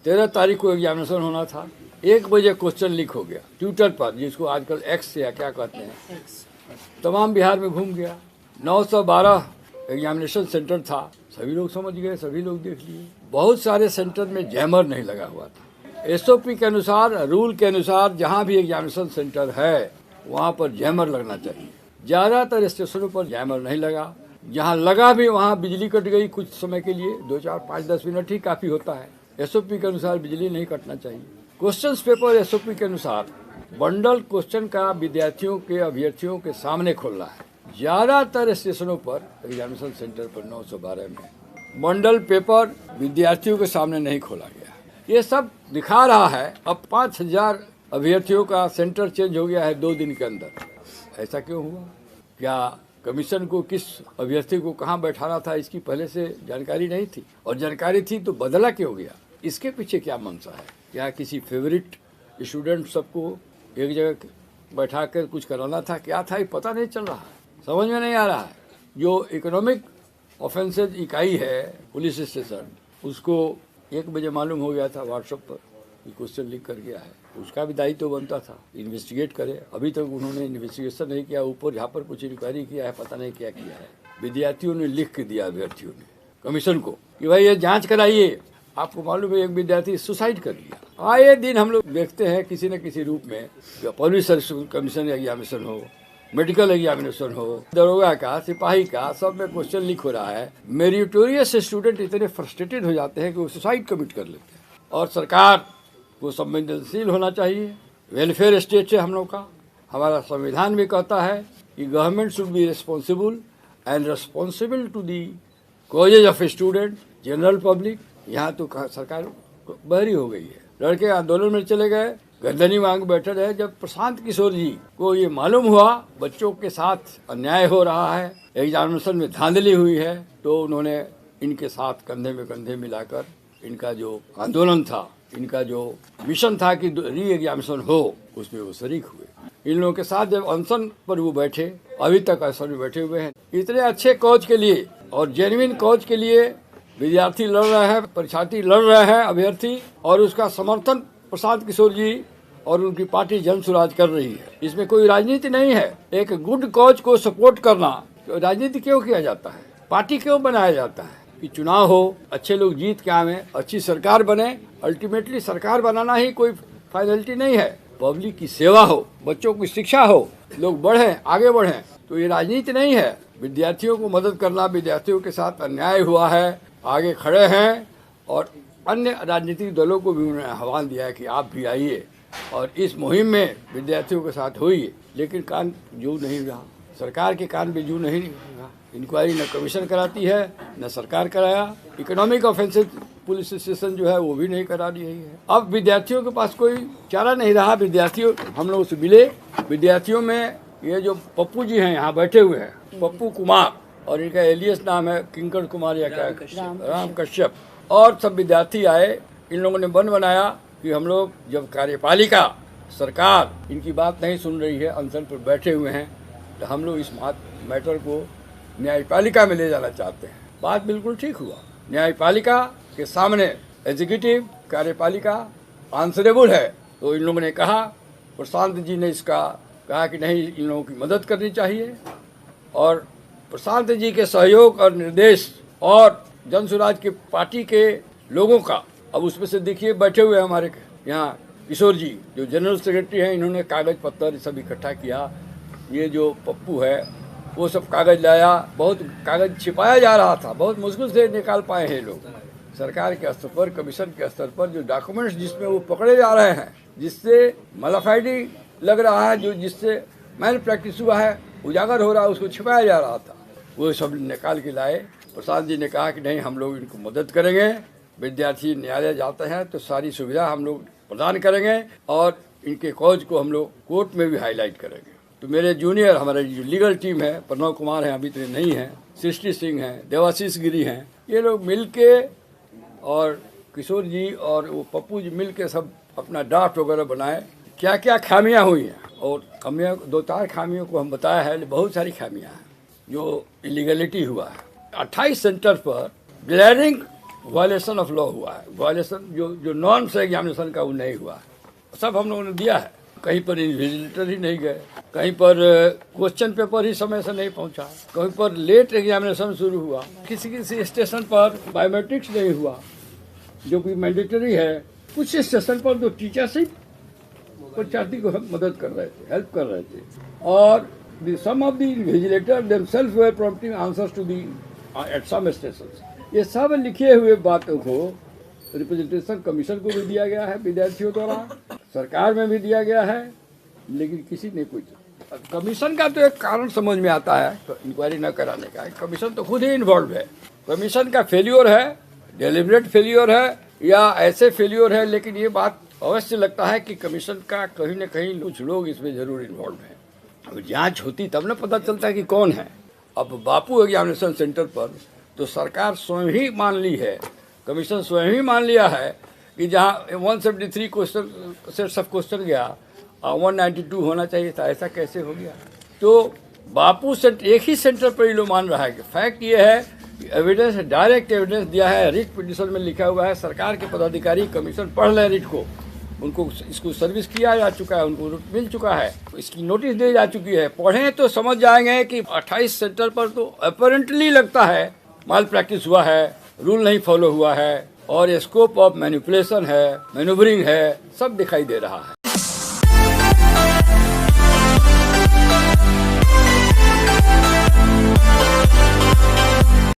13 तारीख को एग्जामिनेशन होना था। 1 बजे क्वेश्चन लीक हो गया ट्विटर पर, जिसको आजकल एक्स या क्या कहते हैं, तमाम बिहार में घूम गया। 912 एग्जामिनेशन सेंटर था, सभी लोग समझ गए, सभी लोग देख लिए। बहुत सारे सेंटर में जैमर नहीं लगा हुआ था। एसओपी के अनुसार, रूल के अनुसार जहाँ भी एग्जामिनेशन सेंटर है वहाँ पर जैमर लगना चाहिए। ज़्यादातर स्टेशनों पर जैमर नहीं लगा, जहाँ लगा भी वहाँ बिजली कट गई कुछ समय के लिए, 2, 4, 5, 10 मिनट ही काफ़ी होता है। एसओपी के अनुसार बिजली नहीं कटना चाहिए। क्वेश्चन पेपर एसओपी के अनुसार बंडल क्वेश्चन का विद्यार्थियों के, अभ्यर्थियों के सामने खोलना है। ज़्यादातर स्टेशनों पर, एग्जामिनेशन सेंटर पर 912 में बंडल पेपर विद्यार्थियों के सामने नहीं खोला गया। ये सब दिखा रहा है अब 5000 अभ्यर्थियों का सेंटर चेंज हो गया है 2 दिन के अंदर। ऐसा क्यों हुआ? क्या कमीशन को किस अभ्यर्थी को कहाँ बैठाना था इसकी पहले से जानकारी नहीं थी? और जानकारी थी तो बदला क्यों गया? इसके पीछे क्या मंशा है? क्या किसी फेवरेट स्टूडेंट सबको एक जगह बैठा कर कुछ कराना था? क्या था ये पता नहीं चल रहा है, समझ में नहीं आ रहा है। जो इकोनॉमिक ऑफेंसेज इकाई है पुलिस स्टेशन, उसको 1 बजे मालूम हो गया था व्हाट्सएप पर कि क्वेश्चन लीक कर गया है। उसका भी दायित्व तो बनता था, इन्वेस्टिगेट करे। अभी तक उन्होंने इन्वेस्टिगेशन नहीं किया, ऊपर जहाँ पर कुछ इंक्वायरी किया है पता नहीं क्या किया है। विद्यार्थियों ने लिख के दिया अभ्यर्थियों ने कमीशन को कि भाई ये जांच कराइए। आपको मालूम है एक विद्यार्थी सुसाइड कर लिया। आए दिन हम लोग देखते हैं किसी न किसी रूप में, पुलिस कमीशन एग्जामिनेशन हो, मेडिकल एग्जामिनेशन हो, दरोगा का, सिपाही का, सब में क्वेश्चन लीक हो रहा है। मेरिटोरियस स्टूडेंट इतने फ्रस्ट्रेटेड हो जाते हैं कि वो सुसाइड कमिट कर लेते हैं। और सरकार को संवेदनशील होना चाहिए। वेलफेयर स्टेट है हम लोग का। हमारा संविधान भी कहता है कि government should be responsible and responsible to the causes of student, general public. यहाँ तो सरकार बहरी हो गई है। लड़के आंदोलन में चले गए, गर्दनी मांग बैठे रहे। जब प्रशांत किशोर जी को ये मालूम हुआ बच्चों के साथ अन्याय हो रहा है, एग्जामिनेशन में धांधली हुई है, तो उन्होंने इनके साथ कंधे में कंधे मिलाकर इनका जो आंदोलन था, इनका जो मिशन था कि री एग्जामिनेशन हो, उसमें वो शरीक हुए। इन लोगों के साथ जब अनशन पर वो बैठे, अभी तक अनशन में बैठे हुए हैं। इतने अच्छे कॉज के लिए और जेन्युइन कॉज के लिए विद्यार्थी लड़ रहे हैं, परीक्षार्थी लड़ रहे हैं, अभ्यर्थी, और उसका समर्थन प्रशांत किशोर जी और उनकी पार्टी जन स्वराज कर रही है। इसमें कोई राजनीति नहीं है। एक गुड कॉज को सपोर्ट करना, तो राजनीति क्यों किया जाता है? पार्टी क्यों बनाया जाता है? कि चुनाव हो, अच्छे लोग जीत के आवे, अच्छी सरकार बने। अल्टीमेटली सरकार बनाना ही कोई फाइनलिटी नहीं है। पब्लिक की सेवा हो, बच्चों की शिक्षा हो, लोग बढ़ें, आगे बढ़ें, तो ये राजनीति नहीं है। विद्यार्थियों को मदद करना, विद्यार्थियों के साथ अन्याय हुआ है, आगे खड़े हैं। और अन्य राजनीतिक दलों को भी उन्होंने आह्वान दिया है कि आप भी आइए और इस मुहिम में विद्यार्थियों के साथ होइए। लेकिन कान जू नहीं रहा, सरकार के कान भी जू नहीं रहा। इंक्वायरी न कमीशन कराती है न सरकार कराया। इकोनॉमिक ऑफेंसेज पुलिस स्टेशन जो है वो भी नहीं करा रही है। अब विद्यार्थियों के पास कोई चारा नहीं रहा। विद्यार्थियों, हम लोग उससे मिले, विद्यार्थियों में ये जो पप्पू जी हैं यहाँ बैठे हुए हैं, पप्पू कुमार, और इनका एलियस नाम है किंकर कुमार या क्या, राम कश्यप, और सब विद्यार्थी आए। इन लोगों ने बन बनाया कि हम लोग जब कार्यपालिका सरकार इनकी बात नहीं सुन रही है, अनशन पर बैठे हुए हैं, तो हम लोग इस मैटर को न्यायपालिका में ले जाना चाहते हैं। बात बिल्कुल ठीक हुआ। न्यायपालिका के सामने एग्जीक्यूटिव, कार्यपालिका आंसरेबल है। तो इन लोगों ने कहा, प्रशांत जी ने इसका कहा कि नहीं, इन लोगों की मदद करनी चाहिए। और प्रशांत जी के सहयोग और निर्देश और जन स्वराज की पार्टी के लोगों का, अब उसमें से देखिए बैठे हुए हमारे यहाँ किशोर जी जो जनरल सेक्रेटरी हैं, इन्होंने कागज पत्तर सब इकट्ठा किया। ये जो पप्पू है वो सब कागज लाया। बहुत कागज छिपाया जा रहा था, बहुत मुश्किल से निकाल पाए हैं लोग। सरकार के स्तर पर, कमीशन के स्तर पर जो डॉक्यूमेंट्स जिसमें वो पकड़े जा रहे हैं, जिससे मलाफाइडी लग रहा है, जो जिससे मैल प्रैक्टिस हुआ है, उजागर हो रहा है, उसको छिपाया जा रहा था, वो सब निकाल के लाए। प्रसाद जी ने कहा कि नहीं, हम लोग इनको मदद करेंगे। विद्यार्थी न्यायालय जाते हैं तो सारी सुविधा हम लोग प्रदान करेंगे और इनके कॉज को हम लोग कोर्ट में भी हाईलाइट करेंगे। तो मेरे जूनियर, हमारे जो लीगल टीम है, प्रणव कुमार हैं, अभी तो नहीं हैं, सृष्टि सिंह हैं, देवाशीष गिरी हैं, ये लोग मिल के और किशोर जी और वो पप्पू जी मिल के सब अपना ड्राफ्ट वगैरह बनाए। क्या क्या खामियां हुई हैं, और खामियां 2-4 खामियों को हम बताया है। बहुत सारी खामियां हैं जो इलीगलिटी हुआ है। 28 सेंटर पर ग्लैरिंग वायलेशन ऑफ लॉ हुआ है, वायलेशन जो नॉर्म्स है एग्जामिनेशन का वो नहीं हुआ है। सब हम लोगों ने दिया है, कहीं पर इन्विजिलेटर ही नहीं गए, कहीं पर क्वेश्चन पेपर ही समय से नहीं पहुंचा, कहीं पर लेट एग्जामिनेशन शुरू हुआ, किसी किसी स्टेशन पर बायोमेट्रिक्स नहीं हुआ जो कि मैंडेटरी है, कुछ स्टेशन पर तो टीचर्स ही परीक्षार्थी को मदद कर रहे थे, हेल्प कर रहे थे, और some of the invigilators themselves were prompting answers to the at some stations। ये सब लिखे हुए बातों को रिप्रेजेंटेशन कमीशन को भी दिया गया है, विद्यार्थियों द्वारा सरकार में भी दिया गया है, लेकिन किसी ने कुछ। कमीशन का तो एक कारण समझ में आता है तो इंक्वायरी न कराने का, कमीशन तो खुद ही इन्वॉल्व है। कमीशन का फेल्योर है, डेलिब्रेट फेल्योर है या ऐसे फेल्योर है, लेकिन ये बात अवश्य लगता है कि कमीशन का कहीं न कहीं कुछ लोग इसमें जरूर इन्वॉल्व हैं। अब जांच होती तब न पता चलता है कि कौन है। अब बापू एग्जामिनेशन सेंटर पर तो सरकार स्वयं ही मान ली है, कमीशन स्वयं ही मान लिया है कि जहां 173 क्वेश्चन सेट्स ऑफ क्वेश्चन गया 192 होना चाहिए था, ऐसा कैसे हो गया। तो बापू सेंटर एक ही सेंटर पर ये लोग मान रहा है कि फैक्ट ये है कि एविडेंस डायरेक्ट एविडेंस दिया है, रिट पिटीशन में लिखा हुआ है, सरकार के पदाधिकारी कमीशन पढ़ लें रिट को, उनको इसको सर्विस किया जा चुका है, उनको मिल चुका है, इसकी नोटिस दी जा चुकी है, पढ़ें तो समझ जाएंगे कि 28 सेंटर पर तो अपरेंटली लगता है माल प्रैक्टिस हुआ है, रूल नहीं फॉलो हुआ है और स्कोप ऑफ मैनिपुलेशन है, मैनूवरिंग है, सब दिखाई दे रहा है।